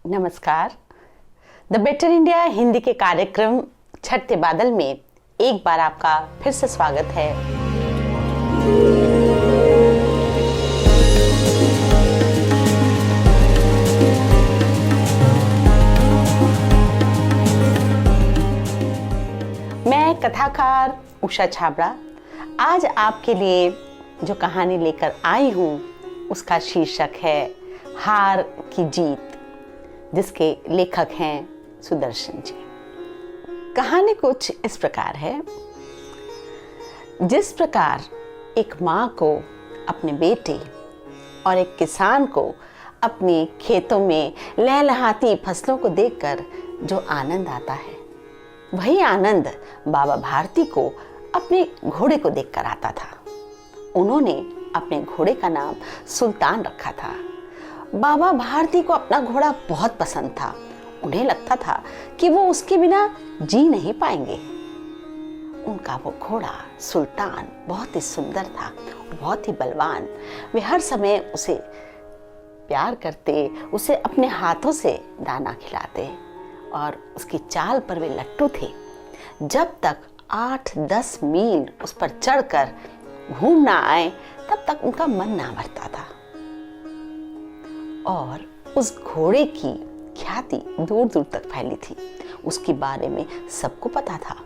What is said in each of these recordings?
नमस्कार। The better India Hindi के कार्यक्रम छठे बादल में एक बार आपका फिर से स्वागत है। मैं कथाकार उषा छाबड़ा आज आपके लिए जो कहानी लेकर आई हूँ उसका शीर्षक है हार की जीत, जिसके लेखक हैं सुदर्शन जी। कहानी कुछ इस प्रकार है। जिस प्रकार एक माँ को अपने बेटे और एक किसान को अपने खेतों में लहलहाती फसलों को देखकर जो आनंद आता है, वही आनंद बाबा भारती को अपने घोड़े को देखकर आता था। उन्होंने अपने घोड़े का नाम सुल्तान रखा था। बाबा भारती को अपना घोड़ा बहुत पसंद था। उन्हें लगता था कि वो उसके बिना जी नहीं पाएंगे। उनका वो घोड़ा सुल्तान बहुत ही सुंदर था, बहुत ही बलवान। वे हर समय उसे प्यार करते, उसे अपने हाथों से दाना खिलाते और उसकी चाल पर वे लट्टू थे। जब तक 8-10 मील उस पर चढ़कर घूम ना आए तब तक उनका मन ना भरता था। और उस घोड़े की ख्याति दूर दूर तक फैली थी। उसके बारे में सबको पता था।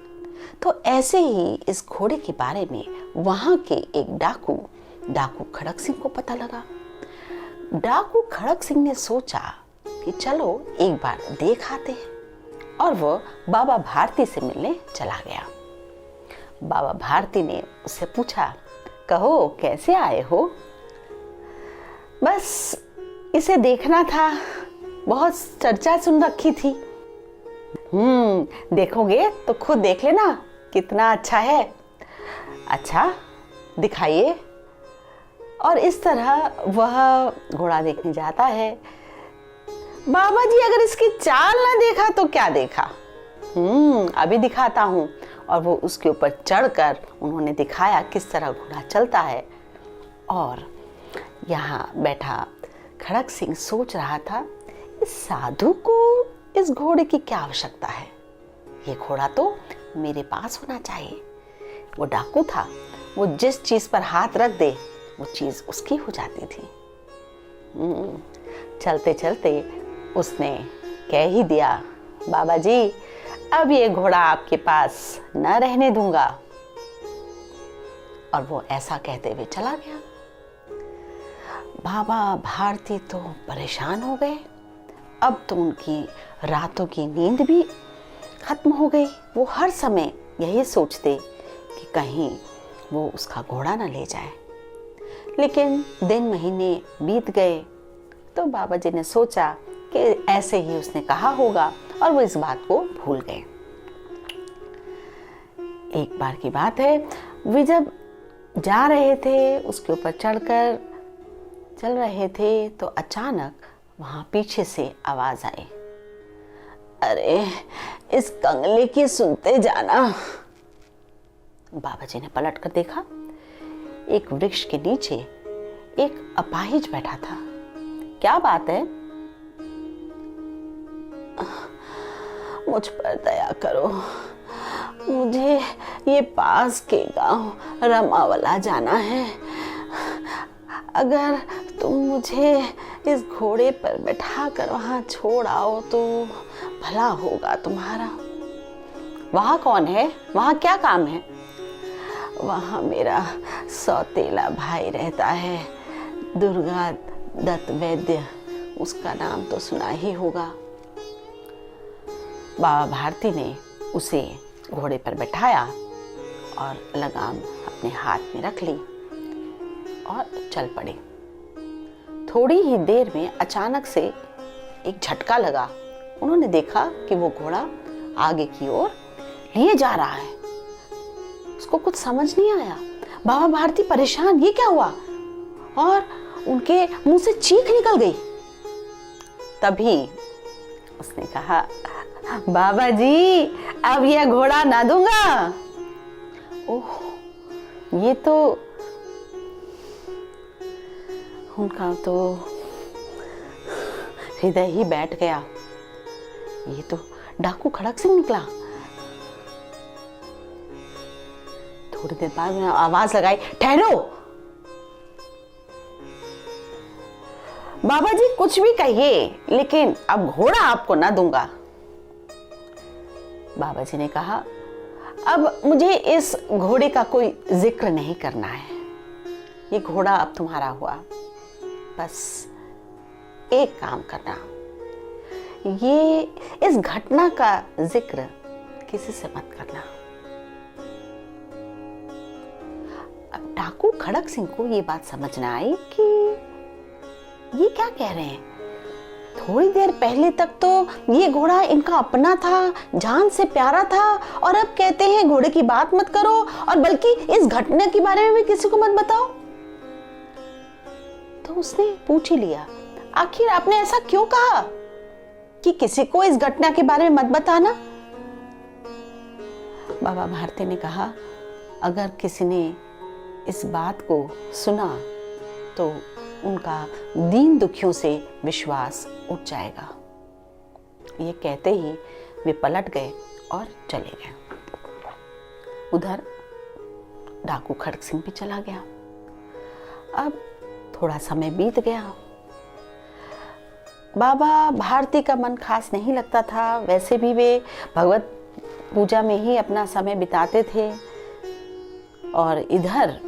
तो ऐसे ही इस घोड़े के बारे में वहां के एक डाकू खड़क सिंह को पता लगा। डाकू खड़क सिंह ने सोचा कि चलो एक बार देख आते हैं, और वो बाबा भारती से मिलने चला गया। बाबा भारती ने उससे पूछा, कहो कैसे आए हो? बस इसे देखना था, बहुत चर्चा सुन रखी थी। देखोगे तो खुद देख लेना कितना अच्छा है। अच्छा दिखाइए। और इस तरह वह घोड़ा देखने जाता है। बाबा जी अगर इसकी चाल ना देखा तो क्या देखा? अभी दिखाता हूँ। और वो उसके ऊपर चढ़कर उन्होंने दिखाया किस तरह घोड़ा चलता है। और यहाँ बैठा खड़क सिंह सोच रहा था, इस साधु को इस घोड़े की क्या आवश्यकता है? ये घोड़ा तो मेरे पास होना चाहिए। वो डाकू था, वो जिस चीज पर हाथ रख दे वो चीज उसकी हो जाती थी। चलते चलते उसने कह ही दिया, बाबा जी अब ये घोड़ा आपके पास न रहने दूंगा। और वो ऐसा कहते हुए चला गया। बाबा भारती तो परेशान हो गए। अब तो उनकी रातों की नींद भी खत्म हो गई। वो हर समय यही सोचते कि कहीं वो उसका घोड़ा ना ले जाए। लेकिन दिन महीने बीत गए तो बाबा जी ने सोचा कि ऐसे ही उसने कहा होगा, और वो इस बात को भूल गए। एक बार की बात है, वे जब जा रहे थे, उसके ऊपर चढ़कर चल रहे थे, तो अचानक वहां पीछे से आवाज आई, अरे इस कंगले की सुनते जाना। बाबा जी ने पलट कर देखा। एक वृक्ष के नीचे एक अपाहिज बैठा था। क्या बात है? मुझ पर दया करो, मुझे ये पास के गांव रमावला जाना है। अगर तुम मुझे इस घोड़े पर बैठा कर वहां छोड़ आओ तो भला होगा तुम्हारा। वहां कौन है? वहां क्या काम है? वहां मेरा सौतेला भाई रहता है, दुर्गा दत्त वैद्य। उसका नाम तो सुना ही होगा। बाबा भारती ने उसे घोड़े पर बैठाया और लगाम अपने हाथ में रख ली और चल पड़े। थोड़ी ही देर में अचानक से एक झटका लगा। उन्होंने देखा कि वो घोड़ा आगे की ओर लिए जा रहा है। उसको कुछ समझ नहीं आया। बाबा भारती परेशान, ये क्या हुआ? और उनके मुंह से चीख निकल गई। तभी उसने कहा, बाबा जी अब यह घोड़ा ना दूंगा। ओह, ये तो उनका तो हृदय ही बैठ गया, ये तो डाकू खड़क सिंह निकला। थोड़ी देर बाद मैंने आवाज लगाई, ठहरो। बाबा जी कुछ भी कहिए, लेकिन अब घोड़ा आपको ना दूंगा। बाबा जी ने कहा, अब मुझे इस घोड़े का कोई जिक्र नहीं करना है, ये घोड़ा अब तुम्हारा हुआ। बस एक काम करना, ये इस घटना का जिक्र किसी से मत करना। अब डाकू खड़क सिंह को ये बात समझ ना आई कि ये क्या कह रहे हैं। थोड़ी देर पहले तक तो ये घोड़ा इनका अपना था, जान से प्यारा था, और अब कहते हैं घोड़े की बात मत करो, और बल्कि इस घटना के बारे में भी किसी को मत बताओ। तो उसने पूछ ही लिया, आखिर आपने ऐसा क्यों कहा कि किसी को इस घटना के बारे में मत बताना? बाबा भारती ने कहा, अगर किसी ने इस बात को सुना तो उनका दीन दुखियों से विश्वास उठ जाएगा। ये कहते ही वे पलट गए और चले गए। उधर डाकू खड़क सिंह भी चला गया। अब थोड़ा समय बीत गया। बाबा भारती का मन खास नहीं लगता था, वैसे भी वे भगवत पूजा में ही अपना समय बिताते थे। और इधर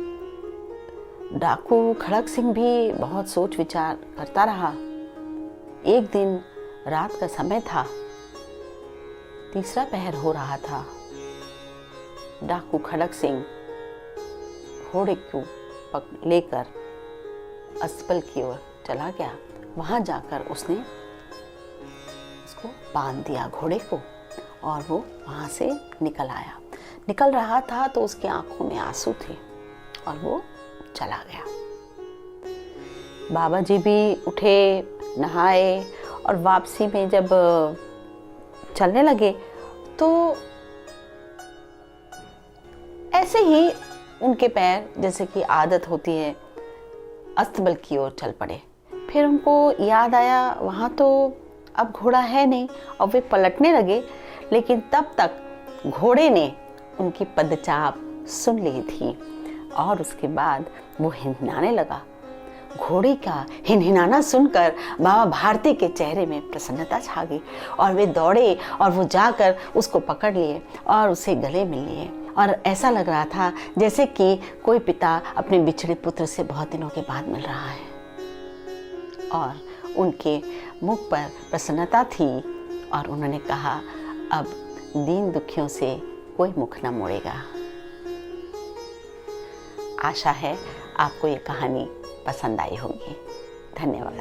डाकू खड़क सिंह भी बहुत सोच विचार करता रहा। एक दिन रात का समय था, तीसरा पहर हो रहा था। डाकू खड़क सिंह घोड़े को लेकर अस्तबल की ओर चला गया। वहां जाकर उसने उसको बांध दिया घोड़े को, और वो वहां से निकल आया। निकल रहा था तो उसकी आंखों में आंसू थे और वो चला गया। बाबा जी भी उठे, नहाए, और वापसी में जब चलने लगे तो ऐसे ही उनके पैर, जैसे कि आदत होती है, अस्तबल की ओर चल पड़े। फिर उनको याद आया वहां तो अब घोड़ा है नहीं, और वे पलटने लगे। लेकिन तब तक घोड़े ने उनकी पदचाप सुन ली थी, और उसके बाद वो हिनहिनाने लगा। घोड़े का हिनहिनाना सुनकर बाबा भारती के चेहरे में प्रसन्नता छा गई, और वे दौड़े और वो जाकर उसको पकड़ लिए और उसे गले मिल लिए। और ऐसा लग रहा था जैसे कि कोई पिता अपने बिछड़े पुत्र से बहुत दिनों के बाद मिल रहा है। और उनके मुख पर प्रसन्नता थी, और उन्होंने कहा, अब दीन दुखियों से कोई मुख न मोड़ेगा। आशा है आपको ये कहानी पसंद आई होगी। धन्यवाद।